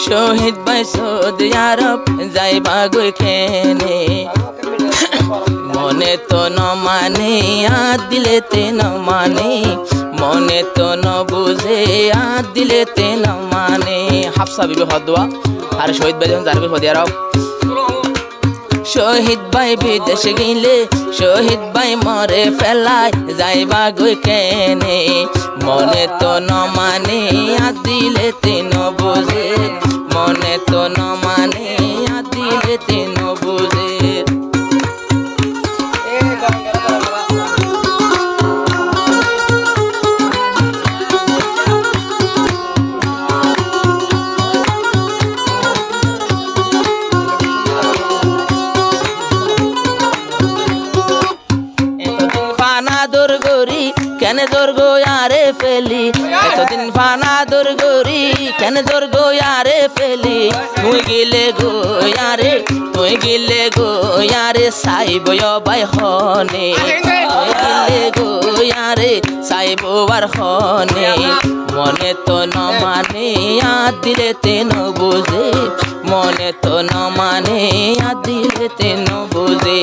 শহীদ ভাই সৌদি আরব যাইবা গই কেনে মনে তো ন মানে আর দিলেতে ন মানে মনে তো ন বুঝে আর দিলেতে ন মানে হাফসা বিবি হদওয়া আর শহীদ ভাই যখন যাবে সৌদি আরব শহীদ ভাই বিদেশে গেলে শহীদ ভাই মরে ফেলায় যাইবা গই কেনে মনে তো ন মানে আর দিলেতে ন বুঝে মনে তো ন মানে আর দিলেতে ন বুঝে কেন দর্গ আরে ফেলি এতদিন ফানা দর্গরি কেন দর্গ আরে ফেলি তুই গেলে গো আরে সাইব বাই হনে তুই গেলে গো আরে সাইব আর হনে মনে তো ন মানে আর দিলেতে ন বুঝে মনে তো ন মানে আর দিলেতে ন বুঝে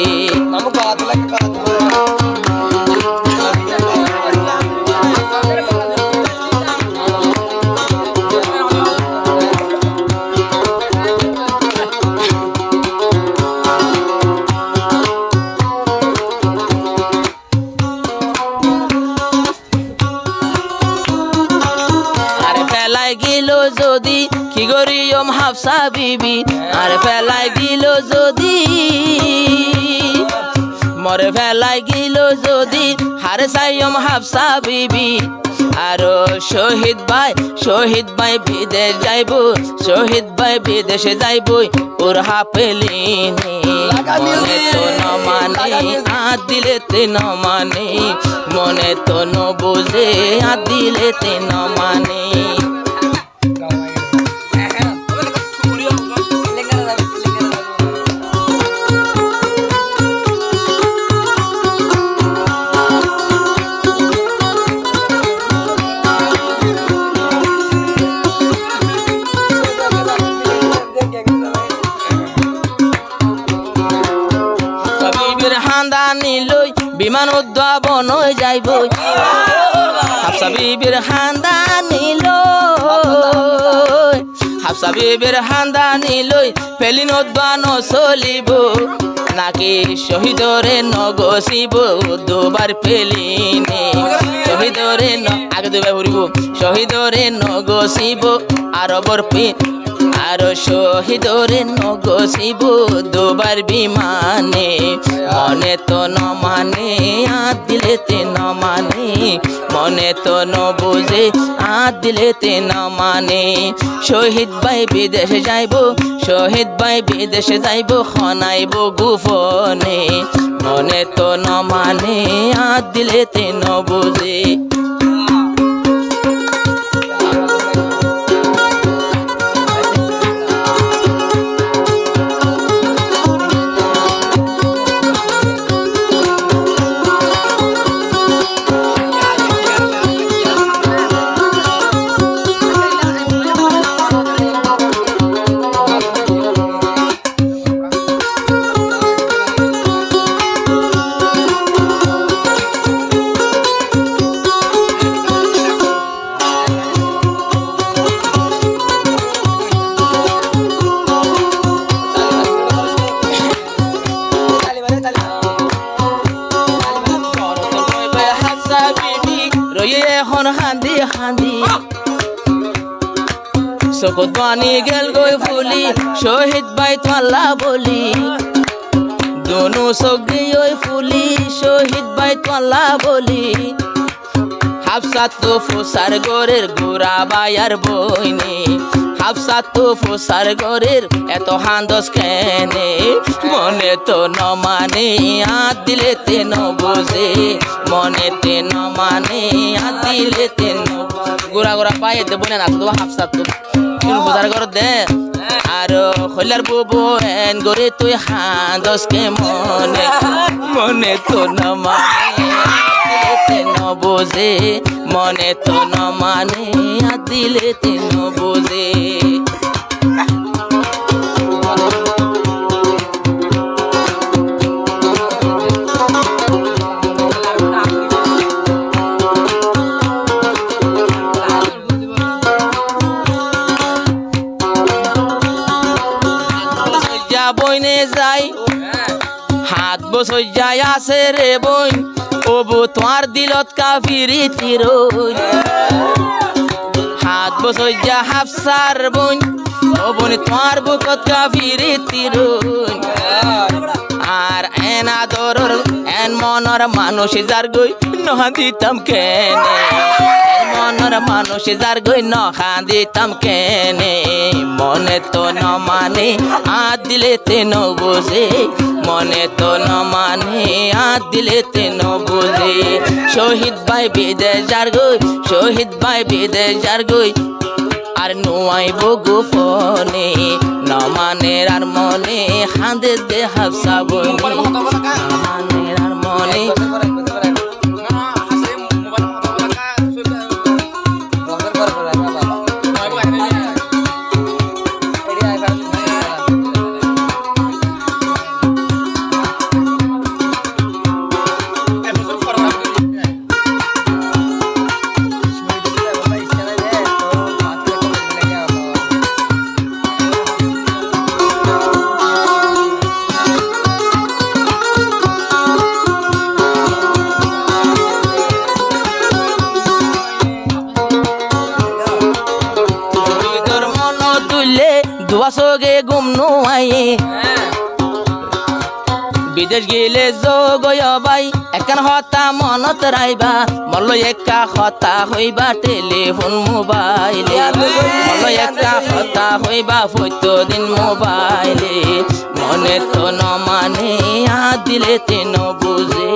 যদি কি করি ওম হাফসা বিবি আর ফেলাই দিল যদি মরে ফেলাই গিল যদি হারে সাই ওম হাফসা বিবি আর শহীদ ভাই বিদেশ যাইব শহীদ ভাই বিদেশে যাইব ওর হাফেলিনি মনে তো ন মানে আর দিলেতে ন মানে মনে তো ন বুঝে আর দিলেতে ন মানে বিমান উদ্ভাবন যাইব হাফসা বিবির খানদানি লই হাফসা বিবির খানদানি লই পেলিন উদ্ভাবন চলিব নাকি শহীদরে নগসিব দুবার পেলিনে শহীদরে আগে দুবার ঘুরিব শহীদরে নগসিব আরবর আর শহীদরে নগসিব দুবার বিমানে মনে তো ন মানে আর দিলেতে ন মানে মনে তো ন বুঝে আর দিলেতে ন মানে শহীদ ভাই বিদেশে যাইব শহীদ ভাই বিদেশে যাইব খনাইব গোপনে মনে তো ন মানে আর দিলেতে ন বুঝে এখন হান্দি হান্দি চকুত পানী গেল গৈ ফুলি শহীদ ভাই তোলা বলি দোনো চোখ গৈ ফুলি শহীদ ভাই তোলা বলি হাফসা তো ফুসার গরের গোরা বায়ার বইনে হাফসা তো ফুসার গরের এত হান্দস কেনে মনে তো ন মানে আর দিলেতে ন বুঝে মনে তে ন মানে আর দিলেতে ন গোরা গোরা পায়ে দে বলে না তো হাফসা তো ফুসার গর দে আর হইলার বুবু এন গরে তুই হান্দস কে মনে মনে তো ন মানে ন বোঝে মনে তো ন মানে আর দিলেতে ন বোঝে লইয়া বইনে যাই হাত বসই যায় আছে রে বই ও বো তোমার দিলত কাফিরি তিরই হাত বসই যা হাফসার বই ও বোন তোমার বুকত কাফিরি তিরই আর এন আদরর এন মনর মানুষ যার গই নহা দিতাম কেনে মনর মানুষ যার গই নহা দিতাম কেনে মনে তো ন মানে আদ দিলে তে ন বোঝে মনে তো ন মানে আদ দিলে তে ন বোঝে শহীদ ভাই বিদেশ যার গই শহীদ ভাই বিদেশ যার গই আর নোয়াই বগু ফনে নমানের আর মনে হাঁদে দে হাফসা বইনে নমানের আর মনে দুয়াশোগে গুম নুয়াইয়ে বিদেশ গেলে যোগয় বাই একান হতা মনত রাইবা মল্ল একা হতা হইবা টেলিফোন মোবাইলে মল্ল একা হতা হইবা ফটো দিন মোবাইলে মনে তো ন মানে আ দিলে তে ন বুঝে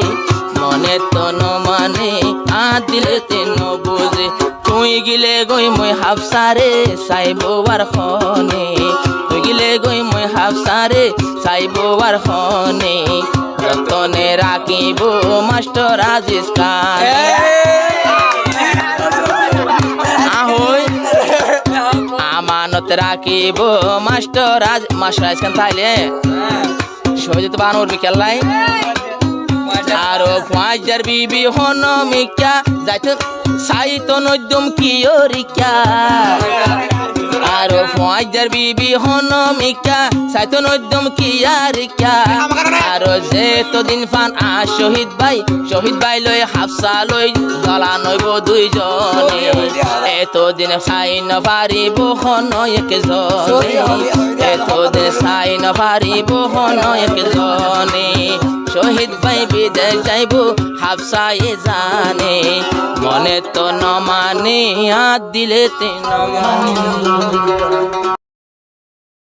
মনে তো ন মানে আ দিলে তে ন বুঝে তুই গিলে গই মই হাফসারে চাইবো আর খনে তুই গিলে গই মই হাফসারে চাইবো আর খনে যতনে রাখিব মাস্টার আজিজ খান আহই আমানত রাখিব মাস্টার আজিজ খান তাইলে শহীদ বানুর বিকেলাই আরো ফাজার বিবি হন মিকা যাইতে সাইতো নদ্যম কিয়রিকা আরো ফাজার বিবি হন মিকা সাইতো নদ্যম কিয়ারিকা আরো যে তো দিন ফান শহীদ ভাই লই হাফসা লই গলা নইব দুইজনে এতদিন সাই ন পারিব হন একজনে এতদিন সাই ন পারিব হন একজনে শহীদ ভাই বিদেশ যাইব হাফসায়ে জানে মনে তো ন মানে আদ দিলে তে ন মানে